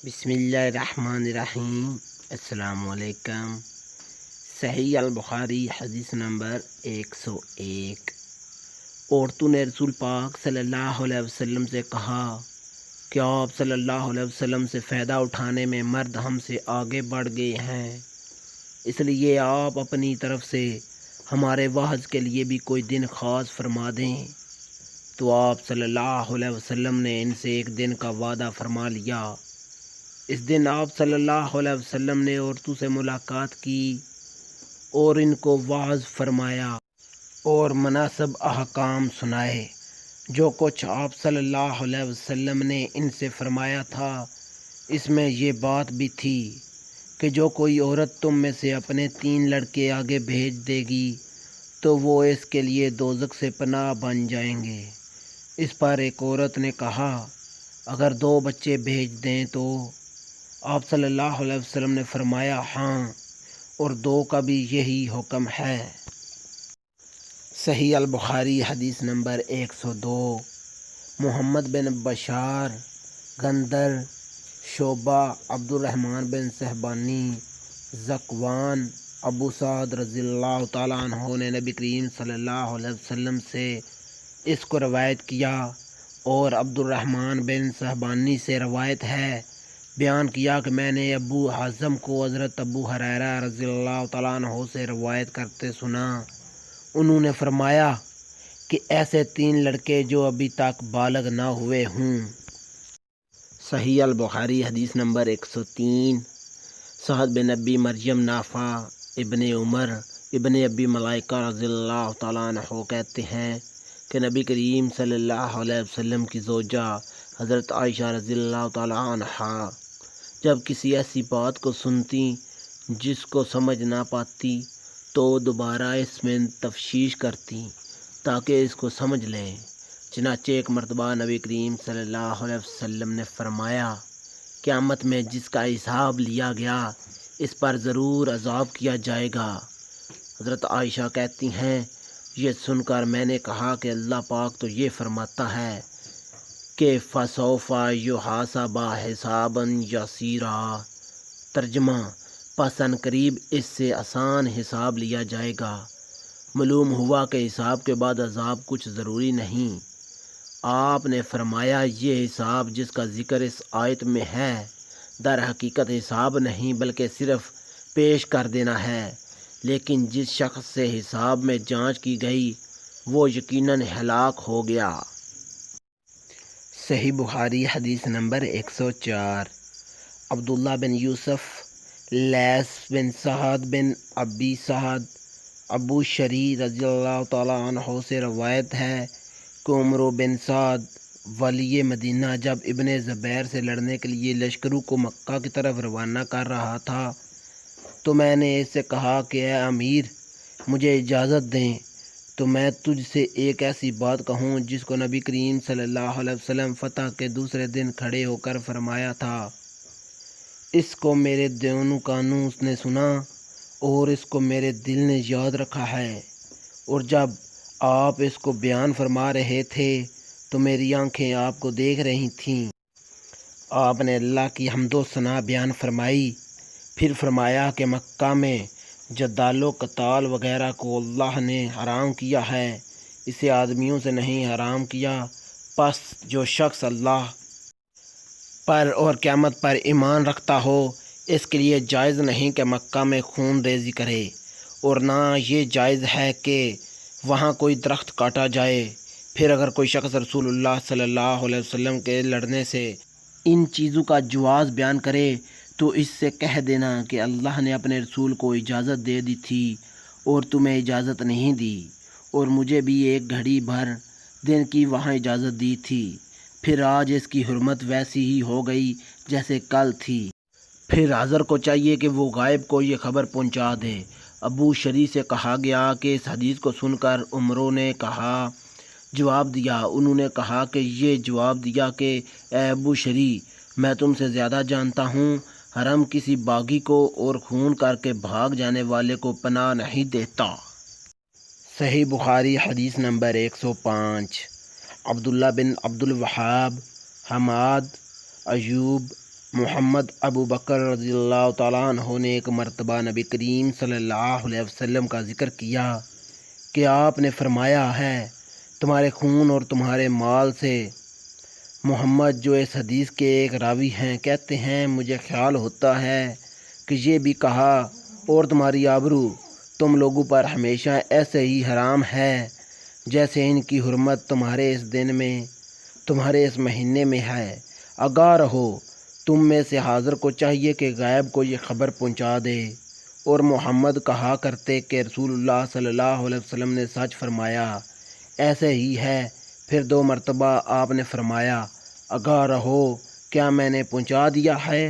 بسم اللہ الرحمن الرحیم۔ السلام علیکم۔ صحیح البخاری حدیث نمبر 101۔ عورتوں نے رسول پاک صلی اللہ علیہ وسلم سے کہا کہ آپ صلی اللہ علیہ وسلم سے فائدہ اٹھانے میں مرد ہم سے آگے بڑھ گئے ہیں، اس لیے آپ اپنی طرف سے ہمارے وعظ کے لیے بھی کوئی دن خاص فرما دیں۔ تو آپ صلی اللہ علیہ وسلم نے ان سے ایک دن کا وعدہ فرما لیا۔ اس دن آپ صلی اللہ علیہ وسلم نے عورتوں سے ملاقات کی اور ان کو وعظ فرمایا اور مناسب احکام سنائے۔ جو کچھ آپ صلی اللہ علیہ وسلم نے ان سے فرمایا تھا، اس میں یہ بات بھی تھی کہ جو کوئی عورت تم میں سے اپنے 3 لڑکے آگے بھیج دے گی تو وہ اس کے لیے دوزخ سے پناہ بن جائیں گے۔ اس پر ایک عورت نے کہا، اگر 2 بچے بھیج دیں تو؟ آپ صلی اللہ علیہ وسلم نے فرمایا، ہاں، اور 2 کا بھی یہی حکم ہے۔ صحیح البخاری حدیث نمبر 102۔ محمد بن بشار، غندر، شعبہ، عبد الرحمن بن صہبانی، ذکوان، ابو سعد رضی اللہ تعالیٰ عنہ نے نبی کریم صلی اللہ علیہ وسلم سے اس کو روایت کیا، اور عبد الرحمن بن صہبانی سے روایت ہے، بیان کیا کہ میں نے ابو حازم کو حضرت ابو ہریرہ رضی اللہ تعالیٰ عنہ سے روایت کرتے سنا۔ انہوں نے فرمایا کہ ایسے 3 لڑکے جو ابھی تک بالغ نہ ہوئے ہوں۔ صحیح البخاری حدیث نمبر 103۔ سعد بن ابی مریم نافع ابن عمر ابن ابی ملائکہ رضی اللہ تعالیٰ عنہ کہتے ہیں کہ نبی کریم صلی اللہ علیہ وسلم کی زوجہ حضرت عائشہ رضی اللہ تعالیٰ عنہ جب کسی ایسی بات کو سنتی جس کو سمجھ نہ پاتی تو دوبارہ اس میں تفشیش کرتی تاکہ اس کو سمجھ لیں۔ چنانچہ ایک مرتبہ نبی کریم صلی اللہ علیہ وسلم نے فرمایا، قیامت میں جس کا حساب لیا گیا اس پر ضرور عذاب کیا جائے گا۔ حضرت عائشہ کہتی ہیں، یہ سن کر میں نے کہا کہ اللہ پاک تو یہ فرماتا ہے کہ فَسَوْفَ يُحَاسَبُ حِسَابًا يَسِيرًا۔ ترجمہ، پس ان قریب اس سے آسان حساب لیا جائے گا۔ معلوم ہوا کہ حساب کے بعد عذاب کچھ ضروری نہیں۔ آپ نے فرمایا، یہ حساب جس کا ذکر اس آیت میں ہے در حقیقت حساب نہیں بلکہ صرف پیش کر دینا ہے، لیکن جس شخص سے حساب میں جانچ کی گئی وہ یقیناً ہلاک ہو گیا۔ صحیح بخاری حدیث نمبر 104۔ عبداللہ بن یوسف، لیث بن سعد بن ابی سعد، ابو شری رضی اللہ تعالیٰ عنہ سے روایت ہے کہ عمر بن سعد ولی مدینہ جب ابن زبیر سے لڑنے کے لیے لشکروں کو مکہ کی طرف روانہ کر رہا تھا تو میں نے اس سے کہا کہ اے امیر، مجھے اجازت دیں تو میں تجھ سے ایک ایسی بات کہوں جس کو نبی کریم صلی اللہ علیہ وسلم فتح کے دوسرے دن کھڑے ہو کر فرمایا تھا۔ اس کو میرے دونوں کانوں نے سنا اور اس کو میرے دل نے یاد رکھا ہے، اور جب آپ اس کو بیان فرما رہے تھے تو میری آنکھیں آپ کو دیکھ رہی تھیں۔ آپ نے اللہ کی حمد و ثنا بیان فرمائی، پھر فرمایا کہ مکہ میں جدال و قتال وغیرہ کو اللہ نے حرام کیا ہے، اسے آدمیوں سے نہیں حرام کیا، پس جو شخص اللہ پر اور قیامت پر ایمان رکھتا ہو اس کے لیے جائز نہیں کہ مکہ میں خون ریزی کرے، اور نہ یہ جائز ہے کہ وہاں کوئی درخت کاٹا جائے۔ پھر اگر کوئی شخص رسول اللہ صلی اللہ علیہ وسلم کے لڑنے سے ان چیزوں کا جواز بیان کرے تو اس سے کہہ دینا کہ اللہ نے اپنے رسول کو اجازت دے دی تھی اور تمہیں اجازت نہیں دی، اور مجھے بھی ایک گھڑی بھر دن کی وہاں اجازت دی تھی، پھر آج اس کی حرمت ویسی ہی ہو گئی جیسے کل تھی۔ پھر حاضر کو چاہیے کہ وہ غائب کو یہ خبر پہنچا دے۔ ابو شری سے کہا گیا کہ اس حدیث کو سن کر عمروں نے جواب دیا، انہوں نے کہا کہ یہ جواب دیا کہ اے ابو شری، میں تم سے زیادہ جانتا ہوں، حرم کسی باغی کو اور خون کر کے بھاگ جانے والے کو پناہ نہیں دیتا۔ صحیح بخاری حدیث نمبر 105۔ عبداللہ بن عبد الوہاب، حماد، ایوب، محمد ابو بکر رضی اللہ تعالیٰ عنہ نے ایک مرتبہ نبی کریم صلی اللہ علیہ وسلم کا ذکر کیا کہ آپ نے فرمایا ہے تمہارے خون اور تمہارے مال سے۔ محمد جو اس حدیث کے ایک راوی ہیں کہتے ہیں مجھے خیال ہوتا ہے کہ یہ بھی کہا اور تمہاری آبرو تم لوگوں پر ہمیشہ ایسے ہی حرام ہے جیسے ان کی حرمت تمہارے اس دن میں تمہارے اس مہینے میں ہے۔ آگاہ رہو، تم میں سے حاضر کو چاہیے کہ غائب کو یہ خبر پہنچا دے۔ اور محمد کہا کرتے کہ رسول اللہ صلی اللہ علیہ وسلم نے سچ فرمایا، ایسے ہی ہے۔ پھر 2 مرتبہ آپ نے فرمایا آگاہ رہو، کیا میں نے پہنچا دیا ہے؟